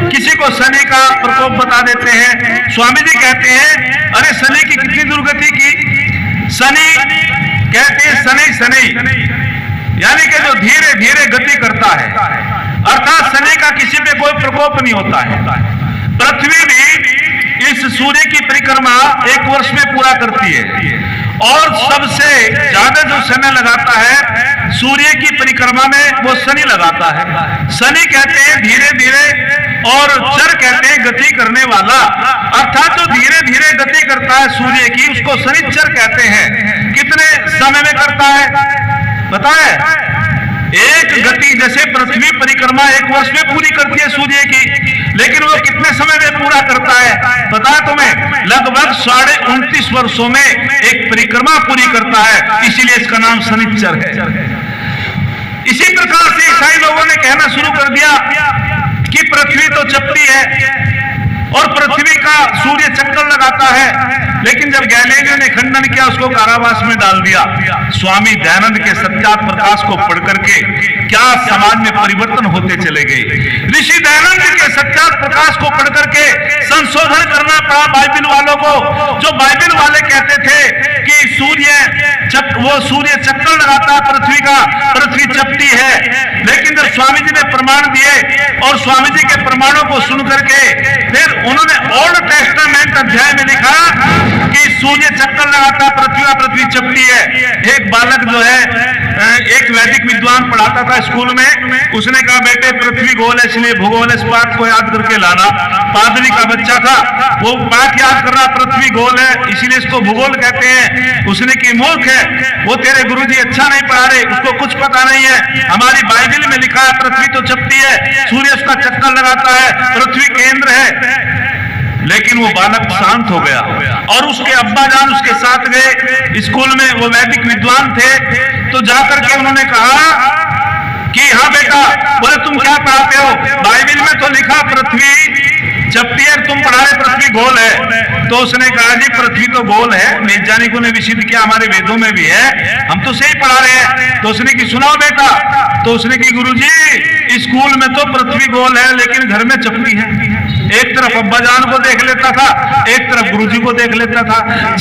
किसी को शनि का प्रकोप बता देते हैं। स्वामी जी कहते हैं अरे शनि की कितनी दुर्गति की। शनि कहते हैं शनि शनि यानी कि जो धीरे धीरे गति करता है, अर्थात शनि का किसी पे कोई प्रकोप नहीं होता है। पृथ्वी भी इस सूर्य की परिक्रमा एक वर्ष में पूरा करती है और सबसे ज्यादा जो समय लगाता है सूर्य की परिक्रमा में वो शनि लगाता है। शनि कहते हैं धीरे धीरे और चर कहते हैं गति करने वाला, अर्थात जो धीरे धीरे गति करता है सूर्य की उसको शनिचर कहते हैं। कितने समय में करता है बताए? एक गति जैसे पृथ्वी परिक्रमा एक वर्ष में पूरी करती है सूर्य की, लेकिन वो कितने समय में पूरा करता है पता है तुम्हें? लगभग 29.5 वर्षों में एक परिक्रमा पूरी करता है, इसीलिए इसका नाम शनिचर है। इसी प्रकार से ईसाई लोगों ने कहना शुरू कर दिया कि पृथ्वी तो चपटी है और पृथ्वी का सूर्य चक्कर लगाता है, लेकिन जब गैलीलियो ने खंडन किया उसको कारावास में डाल दिया। स्वामी दयानंद के सत्यात प्रकाश को पढ़ करके क्या समाज में परिवर्तन होते चले गए। ऋषि दयानंद के सत्यात प्रकाश को पढ़ करके संशोधन करना पड़ा बाइबिल वालों को। जो बाइबिल वाले कहते थे कि वो सूर्य चक्कर लगाता है पृथ्वी का, पृथ्वी चपटी है, लेकिन जब स्वामी जी ने प्रमाण दिए और स्वामी जी के प्रमाणों को सुन करके फिर उन्होंने ओल्ड टेस्टामेंट अध्याय में लिखा कि सूर्य चक्कर लगाता पृथ्वी चपटी है। एक बालक जो है एक वैदिक विद्वान पढ़ाता था स्कूल में, उसने कहा बेटे पृथ्वी गोल है इसलिए भूगोल इस पाठ को याद करके लाना। पादरी का बच्चा था, वो पाठ याद कर रहा पृथ्वी गोल है इसलिए इसको भूगोल कहते हैं। उसने की मूर्ख है, वो तेरे गुरुजी अच्छा नहीं पढ़ा रहे, उसको कुछ पता नहीं है। हमारी बाइबिल में लिखा है पृथ्वी तो चपटी है, सूर्य उसका चक्कर लगाता है, पृथ्वी केंद्र है। लेकिन वो बालक शांत हो गया और उसके अब्बा जान उसके साथ गए स्कूल में, वो वैदिक विद्वान थे, तो जाकर के उन्होंने कहा कि हाँ बेटा, बोले तुम क्या पढ़ाते हो? बाइबिल में तो लिखा पृथ्वी चपटी है, तुम पढ़ा रहे पृथ्वी गोल है। तो उसने कहा जी पृथ्वी तो गोल है, वैज्ञानिकों ने विसिद्ध किया, हमारे वेदों में भी है, हम तो सही पढ़ा रहे हैं। तो उसने की सुनाओ बेटा, तो उसने की गुरुजी स्कूल में तो पृथ्वी गोल है लेकिन घर में चपटी है। एक तरफ अब्बा जान को देख लेता था, एक तरफ गुरुजी को देख लेता था।